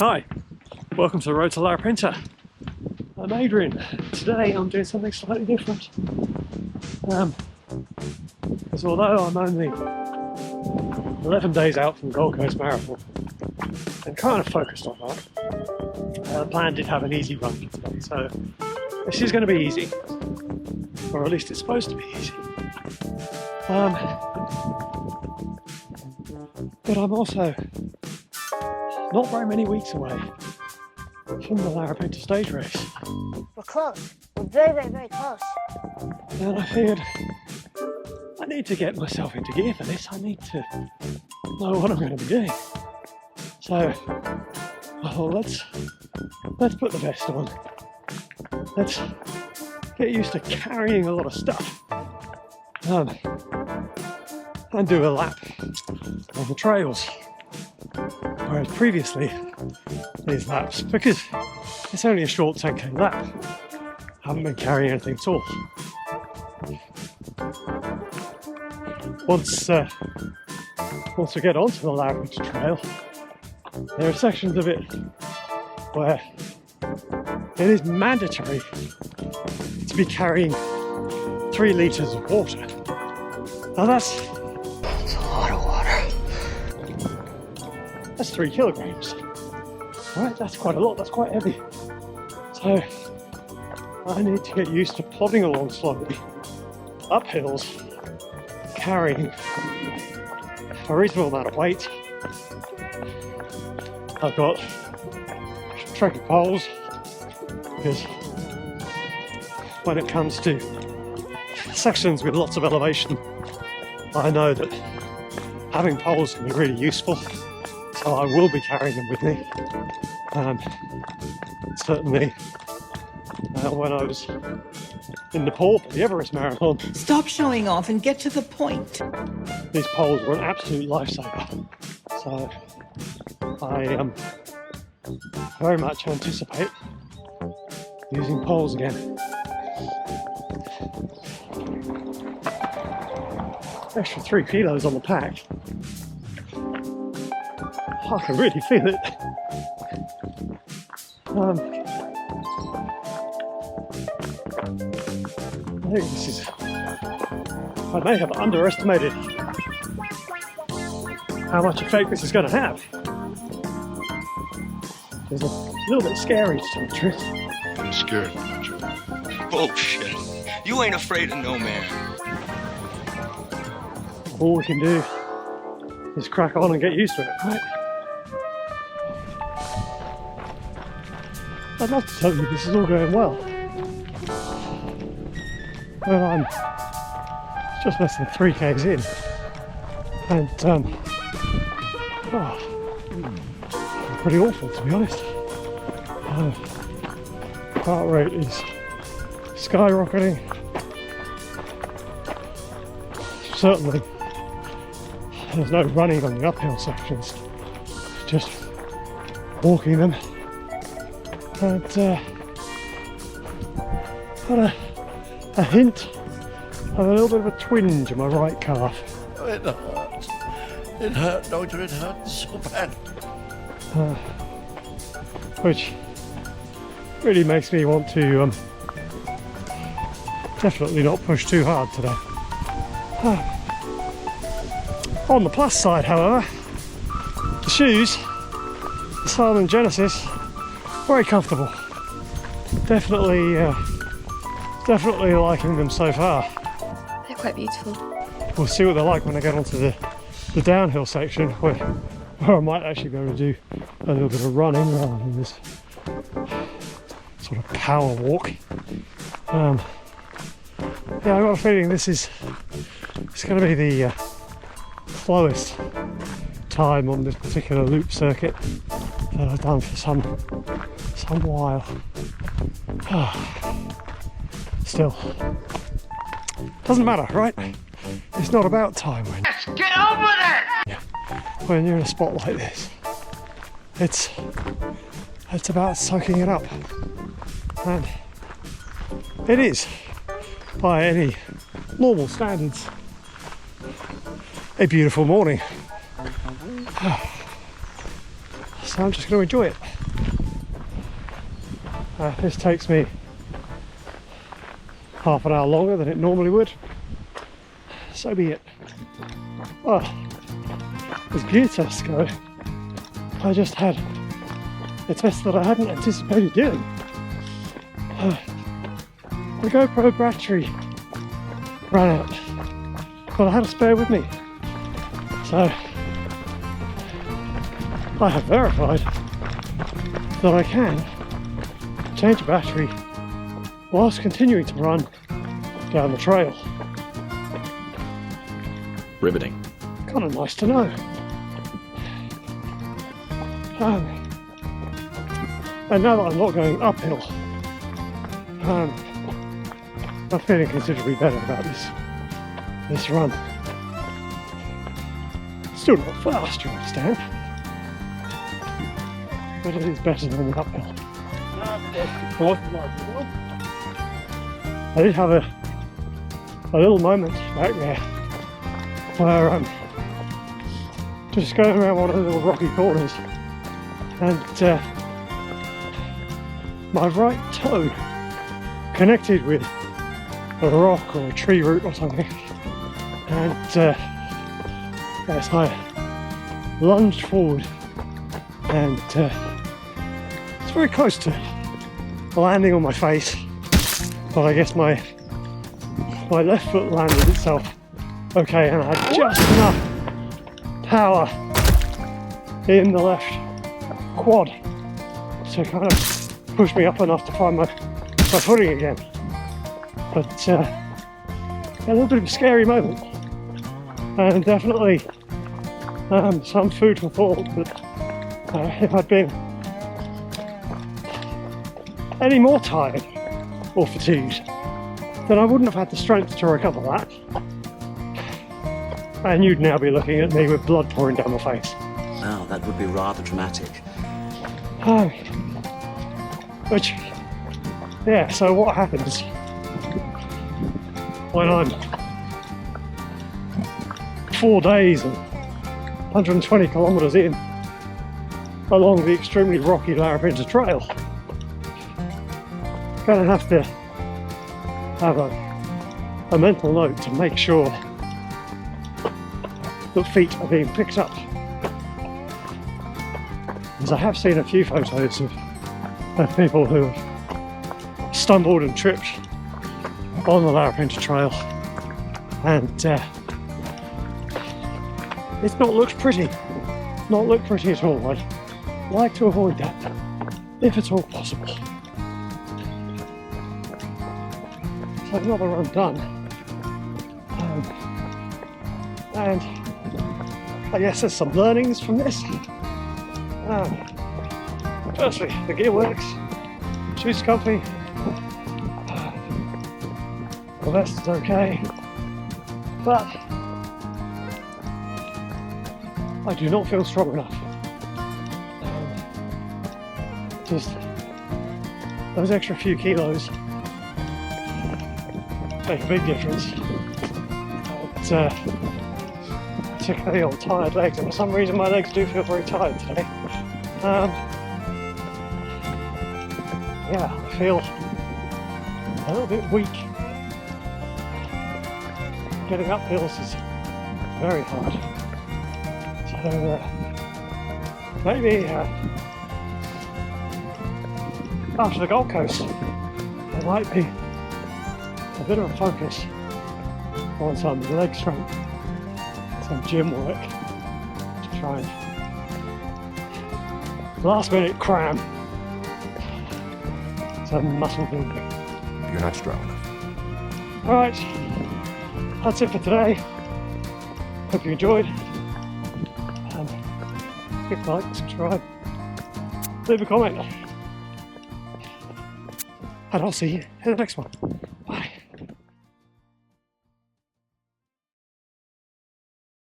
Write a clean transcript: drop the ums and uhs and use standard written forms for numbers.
Hi, welcome to the road to Larapinta. I'm Adrian. Today I'm doing something slightly different. Because although I'm only 11 days out from Gold Coast Marathon and kind of focused on that, the plan did have an easy run for today, so this is going to be easy, or at least it's supposed to be easy. But I'm also not very many weeks away from the Larapinta stage race. We're close. We're very, very close. And I figured I need to get myself into gear for this. I need to know what I'm going to be doing. So, let's put the vest on. Let's get used to carrying a lot of stuff. And do a lap on the trails. Whereas previously, these laps, because it's only a short 10k lap, I haven't been carrying anything at all. Once we get onto the Larapinta trail, there are sections of it where it is mandatory to be carrying 3 litres of water. Now that's a lot of water. That's 3 kilograms. Right, that's quite a lot, that's quite heavy. So I need to get used to plodding along slowly, up hills, carrying a reasonable amount of weight. I've got trekking poles, because when it comes to sections with lots of elevation, I know that having poles can be really useful, so I will be carrying them with me. Certainly when I was in Nepal for the Everest Marathon. Stop showing off and get to the point. These poles were an absolute lifesaver. So I very much anticipate using poles again. Extra 3 kilos on the pack. I can really feel it. I think this is, I may have underestimated how much effect this is going to have. It's a little bit scary to tell the truth. I'm scared. Bullshit. You ain't afraid of no man. All we can do is crack on and get used to it, right? I'd love to tell you this is all going well. But I'm just less than 3k's in. And, pretty awful, to be honest. Heart rate is skyrocketing. Certainly, there's no running on the uphill sections, just walking them. And got a hint of a little bit of a twinge in my right calf. It hurts. It hurt, don't you? It hurts so bad. Which really makes me want to definitely not push too hard today. On the plus side, however, the shoes, the Salomon Genesis, very comfortable. Definitely liking them so far. They're quite beautiful. We'll see what they're like when I get onto the downhill section, where I might actually be able to do a little bit of running rather than this sort of power walk. Yeah, I've got a feeling it's going to be the slowest time on this particular loop circuit that I've done for some while. Still, doesn't matter, right? It's not about time when Get over there! when you're in a spot like this. It's about soaking it up, and it is, by any normal standards, a beautiful morning. So I'm just going to enjoy it. This takes me half an hour longer than it normally would. So be it. Well, as gear tests go, I just had a test that I hadn't anticipated doing. The GoPro battery ran out, but I had a spare with me. So I have verified that I can change a battery whilst continuing to run down the trail. Riveting. Kind of nice to know. And now that I'm not going uphill, I'm feeling considerably better about this run. Still not fast, you understand, but it is better than the uphill. I did have a little moment back there where I'm just going around one of the little rocky corners, and my right toe connected with a rock or a tree root or something, and as I lunged forward, and it's very close to landing on my face, but I guess my left foot landed itself okay, and I had just enough power in the left quad to kind of push me up enough to find my footing again. But a little bit of a scary moment, and definitely some food for thought that if I'd been any more tired or fatigued, then I wouldn't have had the strength to recover that, and you'd now be looking at me with blood pouring down my face. Now, that would be rather dramatic. Which, yeah, so what happens when I'm 4 days and 120 kilometres in along the extremely rocky Larapinta trail? Gonna have to have a mental note to make sure that feet are being picked up, because I have seen a few photos of people who have stumbled and tripped on the Larapinta trail, and it's not looked pretty. Not looked pretty at all. I'd like to avoid that, if at all possible. So another run done, and I guess there's some learnings from this. Firstly, the gear works, shoes comfy, the vest is okay, but I do not feel strong enough. Just those extra few kilos make a big difference. Particularly on tired legs, and for some reason my legs do feel very tired today. Yeah, I feel a little bit weak. Getting up hills is very hard. So maybe after the Gold Coast there might be a bit of a focus on some leg strength, some gym work to try and last minute cram some muscle building. You're not strong enough. Alright, that's it for today. Hope you enjoyed. Hit like, subscribe, leave a comment, and I'll see you in the next one.